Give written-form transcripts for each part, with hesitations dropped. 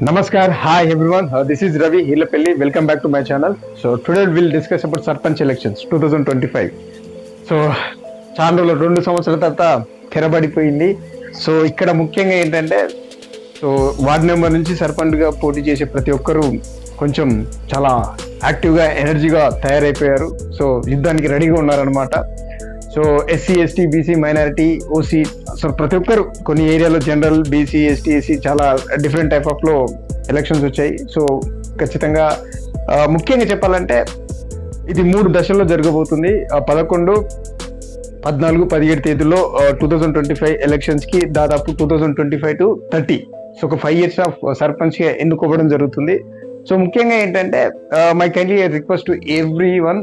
Namaskar, hi everyone. This is Ravi Hilapelli. Welcome back to my channel. So today we'll discuss about Sarpanch elections 2025. So చాలా రోజులు 2 సంవత్సరాల తర్వాత తెరబడిపోయింది. So ఇక్కడ ముఖ్యంగా ఏంటంటే వార్డ్ నెంబర్ నుంచి సర్పంచ్గా పోటీ చేసే ప్రతి ఒక్కరూ కొంచెం చాలా యాక్టివ్గా ఎనర్జీగా తయారైపోయారు. సో యుద్ధానికి రెడీగా ఉన్నారనమాట. So SC ST BC minority OC so ప్రతి ఒక్కరు కొన్ని ఏరియాలో జనరల్ బీసీ ఎస్టీ ఎస్సీ చాలా డిఫరెంట్ టైప్ ఆఫ్ లో ఎలక్షన్స్ వచ్చాయి. సో ఖచ్చితంగా ముఖ్యంగా చెప్పాలంటే ఇది 3 దశల్లో జరగబోతుంది. 11, 14, 17 తేదీలో 2025 ఎలక్షన్స్ కి దాదాపు 2025 to 30 సో ఒక 5 years ఆఫ్ సర్పంచ్ గా ఎన్నుకోవడం జరుగుతుంది. సో ముఖ్యంగా ఏంటంటే my kindly request to every one,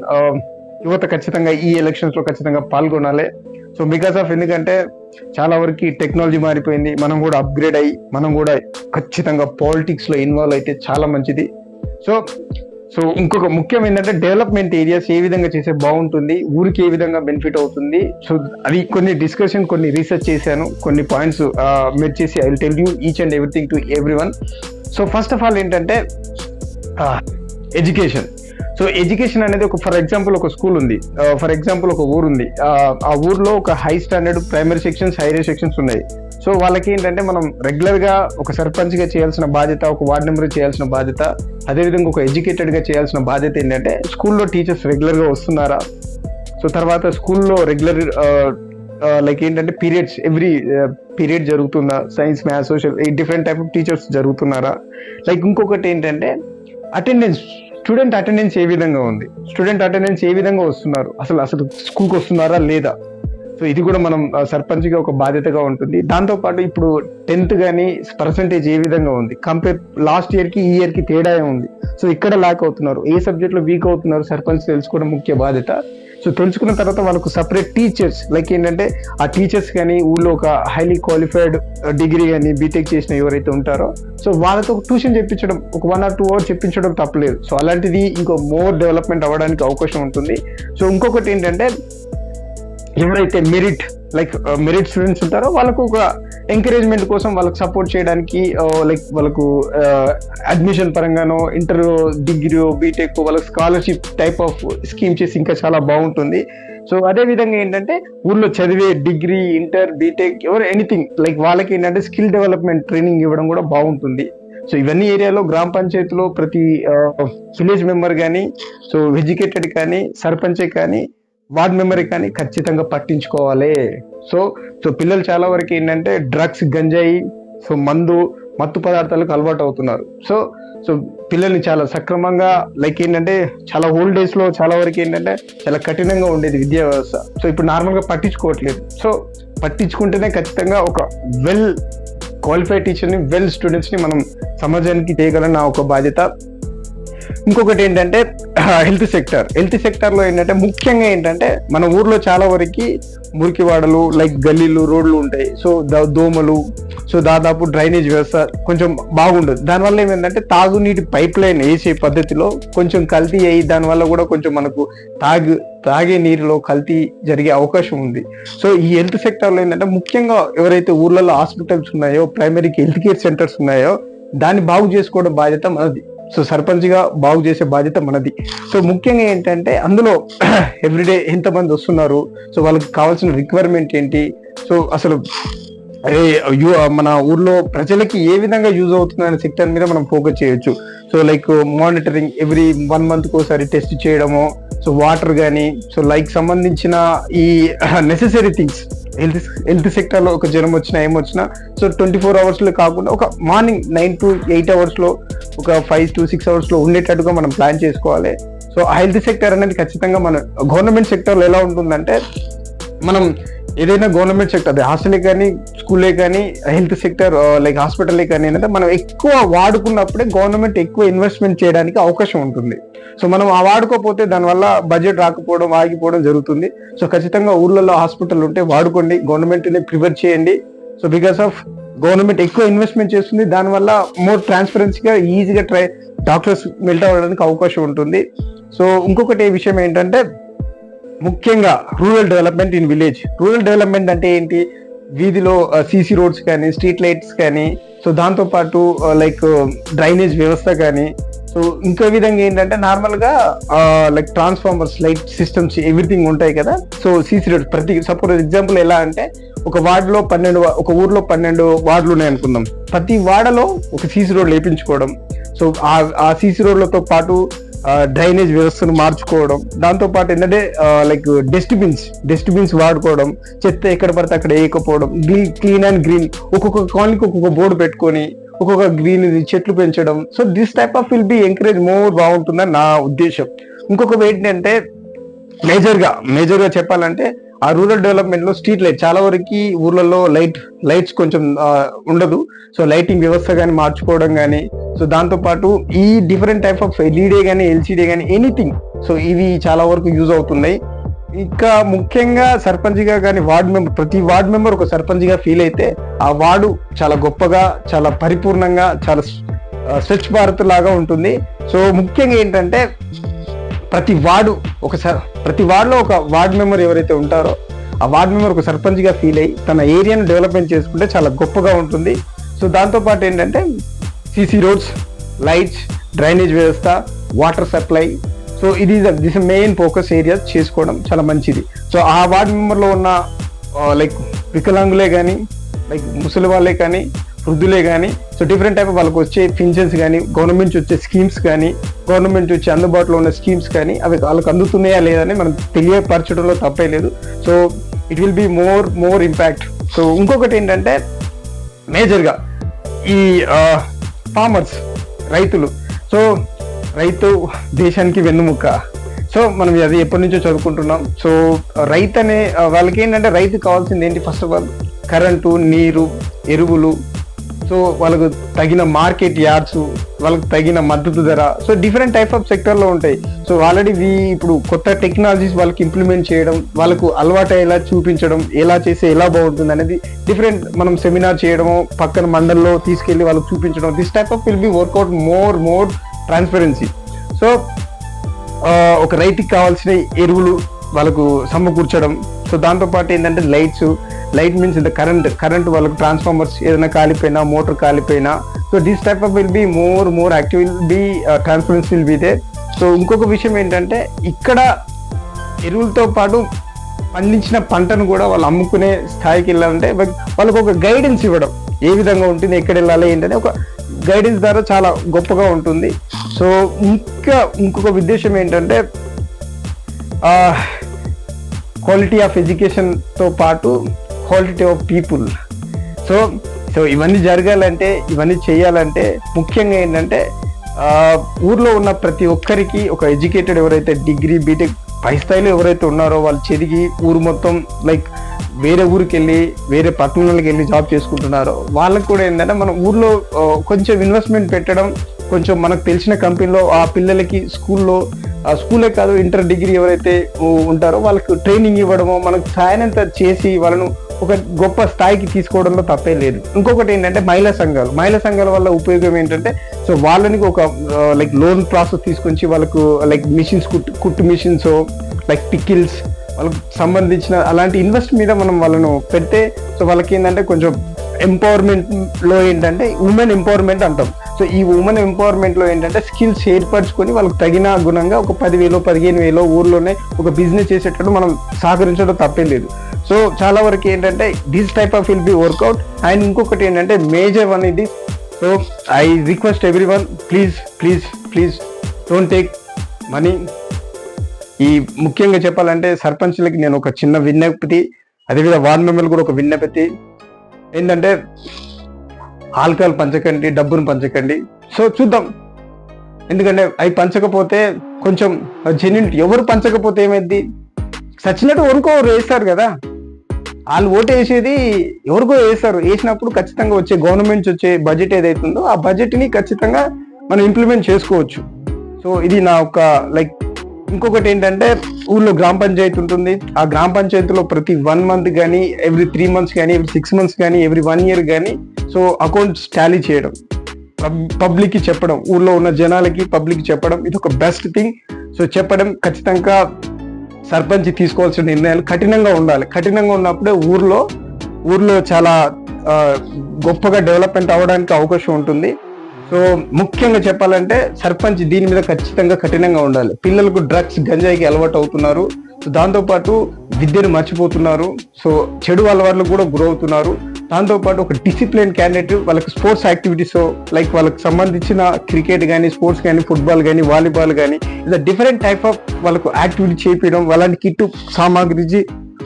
యువత ఖచ్చితంగా ఈ ఎలక్షన్స్ లో ఖచ్చితంగా పాల్గొనాలి. సో బికాస్ ఆఫ్ ఎందుకంటే చాలా వరకు టెక్నాలజీ మారిపోయింది, మనం కూడా అప్గ్రేడ్ అయ్యి మనం కూడా ఖచ్చితంగా పాలిటిక్స్ లో ఇన్వాల్వ్ అయితే చాలా మంచిది. సో సో ఇంకొక ముఖ్యం ఏంటంటే డెవలప్మెంట్ ఏరియాస్ ఏ విధంగా చేస్తే బాగుంటుంది, ఊరికి ఏ విధంగా బెనిఫిట్ అవుతుంది. సో అది కొన్ని డిస్కషన్ కొన్ని రీసెర్చ్ చేశాను, కొన్ని పాయింట్స్ మీరు చేసి I will tell you each and everything to every one. So first of all ఏంటంటే ఎడ్యుకేషన్. సో ఎడ్యుకేషన్ అనేది ఫర్ ఎగ్జాంపుల్ ఒక స్కూల్ ఉంది, ఫర్ ఎగ్జాంపుల్ ఒక ఊరు ఉంది, ఆ ఊర్లో ఒక high standard primary sections higher sections ఉన్నాయి. సో వాళ్ళకి ఏంటంటే మనం రెగ్యులర్ గా ఒక సర్పంచ్ గా చేయాల్సిన బాధ్యత, ఒక వార్డ్ మెంబర్ చేయాల్సిన బాధ్యత, అదేవిధంగా ఒక ఎడ్యుకేటెడ్ గా చేయాల్సిన బాధ్యత ఏంటంటే స్కూల్లో టీచర్స్ రెగ్యులర్ గా వస్తున్నారా, సో తర్వాత స్కూల్లో రెగ్యులర్ లైక్ ఏంటంటే పీరియడ్స్ ఎవ్రీ పీరియడ్ జరుగుతుందా, science maths social different type of teachers జరుగుతున్నారా. లైక్ ఇంకొకటి ఏంటంటే అటెండెన్స్, స్టూడెంట్ అటెండెన్స్ ఏ విధంగా ఉంది, స్టూడెంట్ అటెండెన్స్ ఏ విధంగా వస్తున్నారు, అసలు స్కూల్కి వస్తున్నారా లేదా. సో ఇది కూడా మనం సర్పంచ్గా ఒక బాధ్యతగా ఉంటుంది. దాంతోపాటు ఇప్పుడు 10th కానీ పర్సంటేజ్ ఏ విధంగా ఉంది, కంపేర్ లాస్ట్ ఇయర్కి ఈ ఇయర్కి తేడా ఉంది. సో ఇక్కడ ల్యాక్ అవుతున్నారు, ఏ సబ్జెక్ట్లో వీక్ అవుతున్నారు, సర్పంచ్ తెలుసుకోవడం ముఖ్య బాధ్యత. సో తెలుసుకున్న తర్వాత వాళ్ళకు సపరేట్ టీచర్స్ లైక్ ఏంటంటే ఆ టీచర్స్ కానీ ఊళ్ళో ఒక హైలీ క్వాలిఫైడ్ డిగ్రీ కానీ బీటెక్ చేసిన ఎవరైతే ఉంటారో సో వాళ్ళతో ట్యూషన్ చెప్పించడం, ఒక 1 or 2 hours చెప్పించడం తప్పలేదు. సో అలాంటిది ఇంకో మోర్ డెవలప్మెంట్ అవ్వడానికి అవకాశం ఉంటుంది. సో ఇంకొకటి ఏంటంటే ఎవరైతే మెరిట్ స్టూడెంట్స్ ఉంటారో వాళ్ళకు ఒక ఎంకరేజ్మెంట్ కోసం వాళ్ళకి సపోర్ట్ చేయడానికి లైక్ వాళ్ళకు అడ్మిషన్ పరంగానో ఇంటర్ డిగ్రీ బీటెక్ వాళ్ళకి స్కాలర్షిప్ టైప్ ఆఫ్ స్కీమ్ చేసి ఇంకా చాలా బాగుంటుంది. సో అదే విధంగా ఏంటంటే ఊర్లో చదివే డిగ్రీ ఇంటర్ బీటెక్ ఎవరు ఎనీథింగ్ లైక్ వాళ్ళకి ఏంటంటే స్కిల్ డెవలప్మెంట్ ట్రైనింగ్ ఇవ్వడం కూడా బాగుంటుంది. సో ఇవన్నీ ఏరియాలో గ్రామ పంచాయతీలో ప్రతి విలేజ్ మెంబర్ కానీ సో ఎడ్యుకేటెడ్ కానీ సర్పంచే కానీ వార్డ్ మెంబర్ కానీ ఖచ్చితంగా పట్టించుకోవాలి. సో సో పిల్లలు చాలా వరకు ఏంటంటే డ్రగ్స్ గంజాయి సో మత్తు పదార్థాలకు అలవాటు అవుతున్నారు. సో సో పిల్లల్ని చాలా సక్రమంగా లైక్ ఏంటంటే చాలా ఓల్డ్ డేస్ లో చాలా వరకు ఏంటంటే చాలా కఠినంగా ఉండేది విద్యా వ్యవస్థ. సో ఇప్పుడు నార్మల్గా పట్టించుకోవట్లేదు. సో పట్టించుకుంటేనే ఖచ్చితంగా ఒక వెల్ క్వాలిఫైడ్ టీచర్ని వెల్ స్టూడెంట్స్ని మనం సమాజానికి చేయగలని నా ఒక బాధ్యత. ఇంకొకటి ఏంటంటే హెల్త్ సెక్టార్లో ఏంటంటే ముఖ్యంగా ఏంటంటే మన ఊర్లో చాలా వరకు మురికివాడలు లైక్ గల్లీలు రోడ్లు ఉంటాయి. సో దోమలు, సో దాదాపు డ్రైనేజ్ వ్యవస్థ కొంచెం బాగుండదు. దానివల్ల ఏమైందంటే తాగునీటి పైప్ లైన్ వేసే పద్ధతిలో కొంచెం కల్తీ అయ్యి దానివల్ల కూడా కొంచెం మనకు తాగే నీరులో కల్తీ జరిగే అవకాశం ఉంది. సో ఈ హెల్త్ సెక్టార్లో ఏంటంటే ముఖ్యంగా ఎవరైతే ఊర్లలో హాస్పిటల్స్ ఉన్నాయో ప్రైమరీ హెల్త్ కేర్ సెంటర్స్ ఉన్నాయో దాన్ని బాగు చేసుకోవడం బాధ్యత మనది. సో సర్పంచ్ గా బాగు చేసే బాధ్యత మనది. సో ముఖ్యంగా ఏంటంటే అందులో ఎవ్రీడే ఎంతమంది వస్తున్నారు, సో వాళ్ళకి కావాల్సిన రిక్వైర్మెంట్ ఏంటి, సో అసలు మన ఊర్లో ప్రజలకి ఏ విధంగా యూజ్ అవుతుంది అనే సెక్టర్ మీద మనం ఫోకస్ చేయొచ్చు. So like monitoring every 1 month ఒకసారి టెస్ట్ చేయడము, సో వాటర్ కానీ సో లైక్ సంబంధించిన ఈ నెసెసరీ థింగ్స్ హెల్త్ సెక్టర్ లో ఒక జ్వరం వచ్చినా ఏమొచ్చినా సో 24 hours లో కాకుండా ఒక మార్నింగ్ 9 to 8 hours లో ఒక 5 to 6 hours లో ఉండేటట్టుగా మనం ప్లాన్ చేసుకోవాలి. సో ఆ హెల్త్ సెక్టర్ అనేది ఖచ్చితంగా మన గవర్నమెంట్ సెక్టర్లో ఎలా ఉంటుందంటే మనం ఏదైనా గవర్నమెంట్ సెక్టర్ అది హాస్టలే కానీ స్కూలే కానీ హెల్త్ సెక్టర్ లైక్ హాస్పిటలే కానీ ఏంటంటే మనం ఎక్కువ వాడుకున్నప్పుడే గవర్నమెంట్ ఎక్కువ ఇన్వెస్ట్మెంట్ చేయడానికి అవకాశం ఉంటుంది. సో మనం ఆ వాడుకోకపోతే దానివల్ల బడ్జెట్ రాకపోవడం ఆగిపోవడం జరుగుతుంది. సో ఖచ్చితంగా ఊర్లలో హాస్పిటల్ ఉంటే వాడుకోండి, గవర్నమెంట్ని ప్రిఫర్ చేయండి. సో బికాస్ ఆఫ్ గవర్నమెంట్ ఎక్కువ ఇన్వెస్ట్మెంట్ చేస్తుంది, దానివల్ల మోర్ ట్రాన్స్పరెన్సీగా ఈజీగా డాక్టర్స్ మెల్ట్ అవ్వడానికి అవకాశం ఉంటుంది. సో ఇంకొకటి విషయం ఏంటంటే ముఖ్యంగా rural development in village. Rural development అంటే ఏంటి, వీధిలో సీసీ రోడ్స్ కానీ స్ట్రీట్ లైట్స్ కానీ, సో దాంతో పాటు లైక్ డ్రైనేజ్ వ్యవస్థ కానీ, సో ఇంకో విధంగా ఏంటంటే నార్మల్ గా like transformers, light systems, everything ఉంటాయి కదా. సో సీసీ రోడ్ ప్రతి సపోజ్ ఎగ్జాంపుల్ ఎలా అంటే ఒక వార్డులో 12 ఒక ఊర్లో 12 వార్డులు ఉన్నాయి అనుకుందాం. ప్రతి వాడలో ఒక సీసీ రోడ్ లేపించుకోవడం, సో ఆ సీసీ రోడ్లతో పాటు డ్రైనేజ్ వ్యవస్థను మార్చుకోవడం, దాంతో పాటు ఏంటంటే లైక్ డస్ట్బిన్స్ వాడుకోవడం, చెత్త ఎక్కడ పడితే అక్కడ వేయకపోవడం, క్లీన్ అండ్ గ్రీన్, ఒక్కొక్క కాలనీకి ఒక్కొక్క బోర్డు పెట్టుకొని ఒక్కొక్క గ్రీన్ చెట్లు పెంచడం. So this type of will B encourage more బాగుంటుందని నా ఉద్దేశం. ఇంకొకటి ఏంటంటే మేజర్గా చెప్పాలంటే ఆ రూరల్ డెవలప్మెంట్ లో స్ట్రీట్ లైట్ చాలా వరకు ఊర్లలో లైట్స్ కొంచెం ఉండదు. సో లైటింగ్ వ్యవస్థ కానీ మార్చుకోవడం కానీ, సో దాంతో పాటు ఈ డిఫరెంట్ టైప్ ఆఫ్ ఎల్ఈడి కానీ ఎల్సిడి కానీ ఎనీథింగ్, సో ఇవి చాలా వరకు యూజ్ అవుతున్నాయి. ఇంకా ముఖ్యంగా సర్పంచ్గా కానీ ప్రతి వార్డ్ మెంబర్ ఒక సర్పంచ్గా ఫీల్ అయితే ఆ వార్డు చాలా గొప్పగా, చాలా పరిపూర్ణంగా, చాలా స్వచ్ఛ భారత్ లాగా ఉంటుంది. సో ముఖ్యంగా ఏంటంటే ప్రతి వార్డులో ఒక వార్డ్ మెంబర్ ఎవరైతే ఉంటారో ఆ వార్డ్ మెంబర్ ఒక సర్పంచ్గా ఫీల్ అయ్యి తన ఏరియాను డెవలప్మెంట్ చేసుకుంటే చాలా గొప్పగా ఉంటుంది. సో దాంతోపాటు ఏంటంటే సీసీ రోడ్స్, లైట్స్, డ్రైనేజ్ వ్యవస్థ, water supply, so this main focus areas చేసుకోవడం చాలా మంచిది. సో ఆ వార్డ్ మెంబర్లో ఉన్న లైక్ వికలాంగులే కానీ, లైక్ ముసలి వాళ్ళే కానీ, వృద్ధులే కానీ, సో డిఫరెంట్ టైప్ వాళ్ళకి వచ్చే పింఛన్స్ కానీ, గవర్నమెంట్ నుంచి వచ్చే స్కీమ్స్ కానీ, గవర్నమెంట్ వచ్చి అందుబాటులో ఉన్న స్కీమ్స్ కానీ అవి వాళ్ళకి అందుతున్నాయా లేదని మనం తెలియపరచడంలో తప్పే లేదు. So it will be more impact. So ఇంకొకటి ఏంటంటే మేజర్గా ఈ ఫార్మర్స్, రైతులు. సో రైతు దేశానికి వెన్నుముక్క. సో మనం అది ఎప్పటి నుంచో చదువుకుంటున్నాం. సో రైతు అనే వాళ్ళకి ఏంటంటే రైతు కావాల్సింది ఏంటి? ఫస్ట్ ఆఫ్ ఆల్ కరెంటు, నీరు, ఎరువులు, సో వాళ్ళకు తగిన మార్కెట్ యార్డ్స్, వాళ్ళకి తగిన మద్దతు ధర, సో డిఫరెంట్ టైప్ ఆఫ్ సెక్టర్లో ఉంటాయి. సో ఆల్రెడీ ఇప్పుడు కొత్త టెక్నాలజీస్ వాళ్ళకి ఇంప్లిమెంట్ చేయడం, వాళ్ళకు అలవాటు ఎలా చూపించడం, ఎలా చేస్తే ఎలా బాగుంటుంది అనేది డిఫరెంట్ మనం సెమినార్ చేయడము, పక్కన మండల్లో తీసుకెళ్లి వాళ్ళకి చూపించడం. This type of will be work out more transparency. So ఒక రైతుకి కావాల్సిన ఎరువులు వాళ్ళకు సమకూర్చడం. సో దాంతోపాటు ఏంటంటే లైట్ మీన్స్ ఇంత కరెంట్ వాళ్ళకు ట్రాన్స్ఫార్మర్స్ ఏదైనా కాలిపోయినా, మోటార్ కాలిపోయినా, so this type of will be more active, will be transparency will be they. So ఇంకొక విషయం ఏంటంటే ఇక్కడ ఎరువులతో పాటు పండించిన పంటను కూడా వాళ్ళు అమ్ముకునే స్థాయికి వెళ్ళాలంటే వాళ్ళకు ఒక గైడెన్స్ ఇవ్వడం, ఏ విధంగా ఉంటుంది, ఎక్కడ వెళ్ళాలి ఏంటంటే ఒక గైడెన్స్ ద్వారా చాలా గొప్పగా ఉంటుంది. సో ఇంకొక ఉద్దేశం ఏంటంటే క్వాలిటీ ఆఫ్ ఎడ్యుకేషన్తో పాటు క్వాలిటీ ఆఫ్ పీపుల్. సో ఇవన్నీ జరగాలంటే, ఇవన్నీ చేయాలంటే ముఖ్యంగా ఏంటంటే ఊర్లో ఉన్న ప్రతి ఒక్కరికి ఒక ఎడ్యుకేటెడ్ ఎవరైతే డిగ్రీ, బీటెక్ పై స్థాయిలో ఎవరైతే ఉన్నారో వాళ్ళు చదివి ఊరు మొత్తం లైక్ వేరే ఊరికి వెళ్ళి, వేరే పట్టణాలకు వెళ్ళి జాబ్ చేసుకుంటున్నారో వాళ్ళకి కూడా ఏంటంటే మన ఊర్లో కొంచెం ఇన్వెస్ట్మెంట్ పెట్టడం, కొంచెం మనకు తెలిసిన కంపెనీలో ఆ పిల్లలకి స్కూలే కాదు ఇంటర్, డిగ్రీ ఎవరైతే ఉంటారో వాళ్ళకు ట్రైనింగ్ ఇవ్వడమో, మనకు సాయనంత చేసి వాళ్ళను ఒక గొప్ప స్థాయికి తీసుకోవడంలో తప్పే లేదు. ఇంకొకటి ఏంటంటే మహిళా సంఘాల వల్ల ఉపయోగం ఏంటంటే సో వాళ్ళని ఒక లైక్ లోన్ ప్రాసెస్ తీసుకొచ్చి వాళ్ళకు లైక్ మిషన్స్, కుట్టు మిషన్స్, లైక్ పికిల్స్, వాళ్ళకు సంబంధించిన అలాంటి ఇన్వెస్ట్ మీద మనం వాళ్ళను పెడితే సో వాళ్ళకి ఏంటంటే కొంచెం ఎంపవర్మెంట్లో ఏంటంటే ఉమెన్ ఎంపవర్మెంట్ అంటాం. సో ఈ ఉమెన్ ఎంపవర్మెంట్ లో ఏంటంటే స్కిల్స్ ఏర్పరచుకొని వాళ్ళకి తగిన గుణంగా ఒక 10,000, 15,000 ఊర్లోనే ఒక బిజినెస్ చేసేటట్టు మనం సహకరించడం తప్పే లేదు. సో చాలా వరకు ఏంటంటే this type of will be work out. And ఇంకొకటి ఏంటంటే మేజర్ వన్ ఇది. So I request everyone, please don't take money. ఈ ముఖ్యంగా చెప్పాలంటే సర్పంచ్లకి నేను ఒక చిన్న విజ్ఞప్తి, అదేవిధంగా వార్డ్ మెంబర్లు కూడా ఒక విజ్ఞప్తి ఏంటంటే ఆల్కహాల్ పంచకండి, డబ్బును పంచకండి. సో చూద్దాం, ఎందుకంటే అవి పంచకపోతే కొంచెం జెన్యూన్, ఎవరు పంచకపోతే ఏమైంది, సచ్చినట్టు ఎవరికో వేస్తారు కదా, వాళ్ళు ఓటు వేసేది ఎవరికో వేస్తారు, వేసినప్పుడు ఖచ్చితంగా వచ్చే గవర్నమెంట్ వచ్చే బడ్జెట్ ఏదైతుందో ఆ బడ్జెట్ని ఖచ్చితంగా మనం ఇంప్లిమెంట్ చేసుకోవచ్చు. సో ఇది నా ఒక లైక్. ఇంకొకటి ఏంటంటే ఊళ్ళో గ్రామ పంచాయతీ ఉంటుంది, ఆ గ్రామ పంచాయతీలో ప్రతి 1 month కానీ, ఎవ్రీ 3 months కానీ, ఎవ్రీ 6 months కానీ, ఎవ్రీ 1 year కానీ సో అకౌంట్స్ టాలీ చేయడం, పబ్లిక్కి చెప్పడం, ఊళ్ళో ఉన్న జనాలకి పబ్లిక్కి చెప్పడం, ఇది ఒక బెస్ట్ థింగ్. సో చెప్పడం ఖచ్చితంగా సర్పంచ్ తీసుకోవాల్సిన నిర్ణయాలు కఠినంగా ఉండాలి. కఠినంగా ఉన్నప్పుడే ఊర్లో ఊర్లో చాలా ఆ, గొప్పగా డెవలప్మెంట్ అవ్వడానికి అవకాశం ఉంటుంది. సో ముఖ్యంగా చెప్పాలంటే సర్పంచ్ దీని మీద ఖచ్చితంగా కఠినంగా ఉండాలి. పిల్లలకు డ్రగ్స్ గంజాయికి అలవాటు అవుతున్నారు. సో దాంతోపాటు విద్యను మర్చిపోతున్నారు. సో చెడు అలవాట్లు కూడా గురవుతున్నారు. దాంతోపాటు ఒక డిసిప్లిన్ క్యాండిడేట్ వాళ్ళకి స్పోర్ట్స్ యాక్టివిటీస్ లైక్ వాళ్ళకి సంబంధించిన క్రికెట్ కానీ, స్పోర్ట్స్ కానీ, ఫుట్బాల్ కానీ, వాలీబాల్ కానీ, ఇలా డిఫరెంట్ టైప్ ఆఫ్ వాళ్ళకు యాక్టివిటీ చేయించడం, అలాంటి కిట్టు సామాగ్రి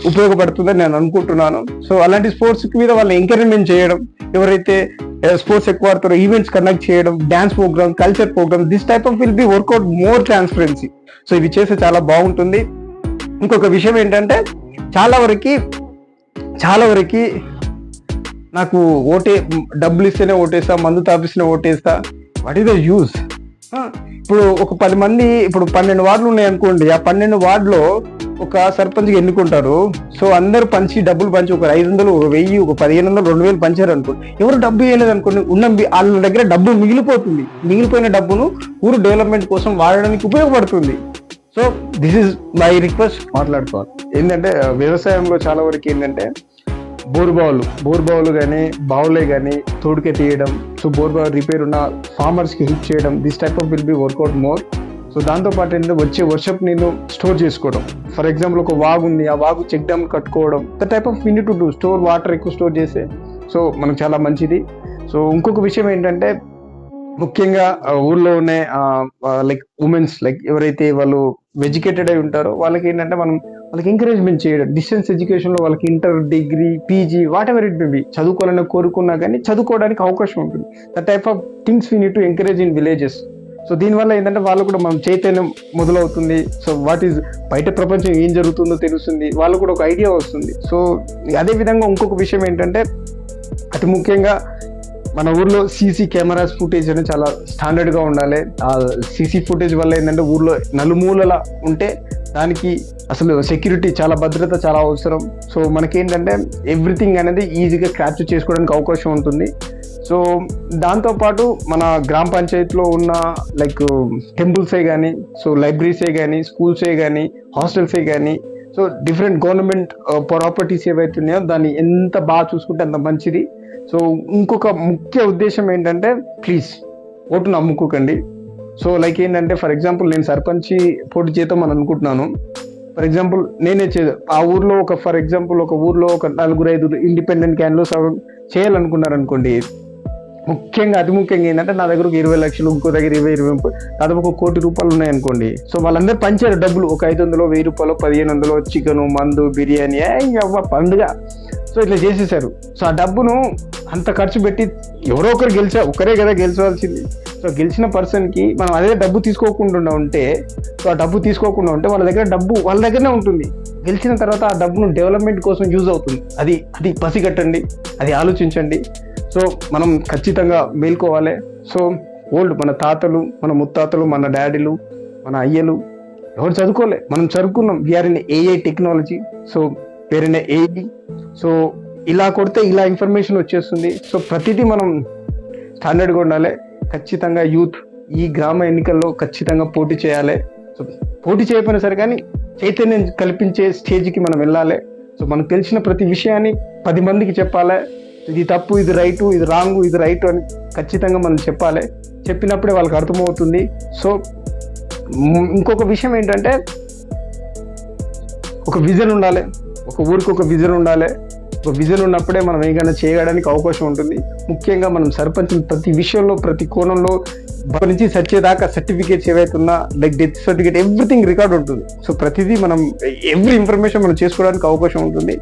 ఉపయోగపడుతుందని నేను అనుకుంటున్నాను. సో అలాంటి స్పోర్ట్స్ మీద వాళ్ళని ఎంకరేజ్మెంట్ చేయడం, ఎవరైతే స్పోర్ట్స్ ఎక్కువ ఆడుతారో ఈవెంట్స్ కండక్ట్ చేయడం, dance program, culture program, this type of will be work out more transparency. So ఇవి చేస్తే చాలా బాగుంటుంది. ఇంకొక విషయం ఏంటంటే చాలా వరకు నాకు డబ్బులు ఇస్తేనే ఓటేస్తా, మందు తాపిస్తేనే ఓటేస్తా. What is the use? ఇప్పుడు ఒక 10 మంది, ఇప్పుడు 12 వార్డులు ఉన్నాయి అనుకోండి. ఆ 12 వార్డులో ఒక సర్పంచ్కి ఎన్నుకుంటారు. సో అందరూ డబ్బులు పంచి ఒక 500, ఒక 1000, ఒక 1500, 2000 పంచారు అనుకోండి. ఎవరు డబ్బు ఇవ్వలేదు అనుకోండి, వాళ్ళ దగ్గర డబ్బు మిగిలిపోతుంది. మిగిలిపోయిన డబ్బును ఊరు డెవలప్మెంట్ కోసం వాడడానికి ఉపయోగపడుతుంది. So this is my request. మాట్లాడుకోవాలి ఏంటంటే వ్యవసాయంలో చాలా వరకు ఏంటంటే బోర్బావులు కానీ, బావులే కానీ తోడుకే తీయడం, సో బోర్బావు రిపేర్ ఉన్న ఫార్మర్స్కి హెల్ప్ చేయడం, this type of will be work out more. So దాంతోపాటు ఏంటంటే వచ్చే వర్షపు నీళ్ళు స్టోర్ చేసుకోవడం. ఫర్ ఎగ్జాంపుల్ ఒక వాగు ఉంది, ఆ వాగు చెక్ డ్యామ్ కట్టుకోవడం, the type off to do. Store water ఎక్కువ స్టోర్ చేస్తే సో మనకు చాలా మంచిది. సో ఇంకొక విషయం ఏంటంటే ముఖ్యంగా ఊర్లో ఉన్న లైక్ ఉమెన్స్, లైక్ ఎవరైతే వాళ్ళు ఎడ్యుకేటెడ్ అయి ఉంటారో వాళ్ళకి ఏంటంటే మనం వాళ్ళకి ఎంకరేజ్మెంట్ చేయడం. డిస్టెన్స్ ఎడ్యుకేషన్ లో వాళ్ళకి inter, degree, PG, what ever it may be చదువుకోవాలని కోరుకున్నా కానీ చదువుకోవడానికి అవకాశం ఉంటుంది. The type of things we need to encourage in villages. So దీనివల్ల ఏంటంటే వాళ్ళు కూడా మనం చైతన్యం మొదలవుతుంది. సో వాట్ ఈజ్ బయట ప్రపంచం ఏం జరుగుతుందో తెలుస్తుంది, వాళ్ళు కూడా ఒక ఐడియా వస్తుంది. సో అదే విధంగా ఇంకొక విషయం ఏంటంటే అతి ముఖ్యంగా మన ఊర్లో సీసీ కెమెరాస్ ఫుటేజ్ అనేది చాలా స్టాండర్డ్ గా ఉండాలి. ఆ సీసీ ఫుటేజ్ వల్ల ఏంటంటే ఊర్లో నలుమూలల ఉంటే దానికి అసలు సెక్యూరిటీ, చాలా భద్రత చాలా అవసరం. సో మనకేంటంటే ఎవ్రీథింగ్ అనేది ఈజీగా క్యాప్చర్ చేసుకోవడానికి అవకాశం ఉంటుంది. సో దాంతోపాటు మన గ్రామ పంచాయతీలో ఉన్న లైక్ టెంపుల్సే కానీ, సో లైబ్రరీసే కానీ, స్కూల్సే కానీ, హాస్టల్సే కానీ, సో డిఫరెంట్ గవర్నమెంట్ ప్రాపర్టీస్ ఏవైతే ఉన్నాయో దాన్ని ఎంత బాగా చూసుకుంటే అంత మంచిది. సో ఇంకొక ముఖ్య ఉద్దేశం ఏంటంటే ప్లీజ్ ఓటు నమ్ముకోకండి. సో లైక్ ఏంటంటే ఫర్ ఎగ్జాంపుల్ నేను సర్పంచ్ పోటీ చేద్దామని అనుకుంటున్నాను. ఫర్ ఎగ్జాంపుల్ నేనే ఆ ఊర్లో ఒక ఊర్లో ఒక 4-5 ఇండిపెండెంట్ క్యాండిడేట్స్ చేయాలనుకున్నారు అనుకోండి. అతి ముఖ్యంగా ఏంటంటే నా దగ్గర 20 లక్షలు, ఇంకో దగ్గర 20 దాదాపు ₹1 కోటి ఉన్నాయనుకోండి. సో వాళ్ళందరూ పంచారు డబ్బులు, ఒక 500, ₹1000, 1500 చికెన్, మందు, బిర్యానీ, పండుగ. సో ఇట్లా చేసేసారు. సో ఆ డబ్బును అంత ఖర్చు పెట్టి ఎవరో ఒకరు ఒకరే కదా గెలిచవలసింది. సో గెలిచిన పర్సన్ కి మనం అదే డబ్బు తీసుకోకుండా ఉంటే వాళ్ళ దగ్గర డబ్బు వాళ్ళ దగ్గరనే ఉంటుంది. గెలిచిన తర్వాత ఆ డబ్బును డెవలప్మెంట్ కోసం యూజ్ అవుతుంది. అది పసిగట్టండి, అది ఆలోచించండి. సో మనం ఖచ్చితంగా మేల్కోవాలి. సో మన తాతలు, మన ముత్తాతలు, మన డాడీలు, మన అయ్యలు ఎవరు చదువుకోలే, మనం చదువుకున్నాం. We are in AI technology. So పేరునే ఏఐ. సో ఇలా కొడితే ఇలా ఇన్ఫర్మేషన్ వచ్చేస్తుంది. సో ప్రతిదీ మనం స్టాండర్డ్గా ఉండాలి. ఖచ్చితంగా యూత్ ఈ గ్రామ ఎన్నికల్లో ఖచ్చితంగా పోటీ చేయాలి. సో పోటీ చేయకపోయినా సరే కానీ చైతన్యం కల్పించే స్టేజ్కి మనం వెళ్ళాలి. సో మనకు తెలిసిన ప్రతి విషయాన్ని 10 మందికి చెప్పాలి. ఇది తప్పు, ఇది రైటు, ఇది రాంగు, ఇది రైటు అని ఖచ్చితంగా మనం చెప్పాలి. చెప్పినప్పుడే వాళ్ళకి అర్థమవుతుంది. సో ఇంకొక విషయం ఏంటంటే ఒక విజన్ ఉండాలి. ఒక ఊరికి ఒక విజన్ ఉండాలి. ఒక విజన్ ఉన్నప్పుడే మనం ఏదైనా చేయడానికి అవకాశం ఉంటుంది. ముఖ్యంగా మనం సర్పంచ్ ప్రతి విషయంలో, ప్రతి కోణంలో నుంచి సచ్చేదాకా సర్టిఫికేట్స్ ఏవైతున్నా like death certificate, everything record ఉంటుంది. సో ప్రతిదీ మనం ఎవ్రీ ఇన్ఫర్మేషన్ మనం చేసుకోవడానికి అవకాశం ఉంటుంది.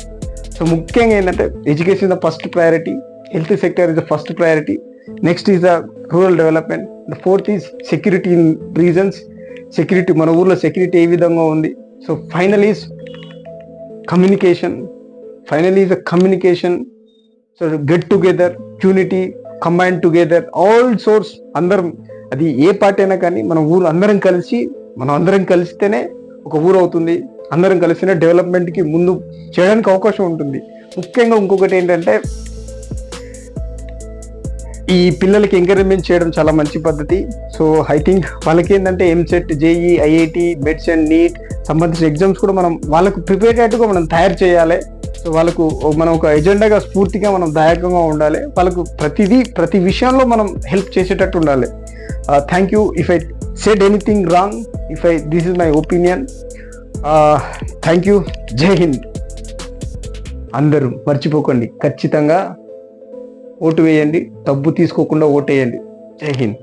సో ముఖ్యంగా ఏంటంటే education the first priority, health sector is the first priority, next is the rural development, the fourth is security in reasons. Security, మన ఊర్లో సెక్యూరిటీ ఏ విధంగా ఉంది. So final is communication. So get together, unity, combine together, all source. అందరం, అది ఏ party అయినా కానీ మన ఊరు అందరం కలిస్తేనే ఒక ఊరు అవుతుంది. అందరం కలిస్తేనే డెవలప్మెంట్కి ముందు చేయడానికి అవకాశం ఉంటుంది. ముఖ్యంగా ఇంకొకటి ఏంటంటే ఈ పిల్లలకి ఎంకరేజ్మెంట్ చేయడం చాలా మంచి పద్ధతి. సో ఐ థింక్ వాళ్ళకి ఏంటంటే EAMCET, JEE, IIT, meds and NEET సంబంధించిన ఎగ్జామ్స్ కూడా మనం వాళ్ళకు ప్రిపేర్ అయ్యేట్టుగా మనం తయారు చేయాలి. సో వాళ్ళకు మనం ఒక ఎజెండాగా స్ఫూర్తిగా మనం దాయకంగా ఉండాలి. వాళ్ళకు ప్రతి విషయంలో మనం హెల్ప్ చేసేటట్టు ఉండాలి. Thank you if I said anything wrong, this is my opinion. Thank you. జై హింద్. అందరూ మర్చిపోకండి, ఖచ్చితంగా ఓటు వేయండి, డబ్బు తీసుకోకుండా ఓటు వేయండి. జై హింద్.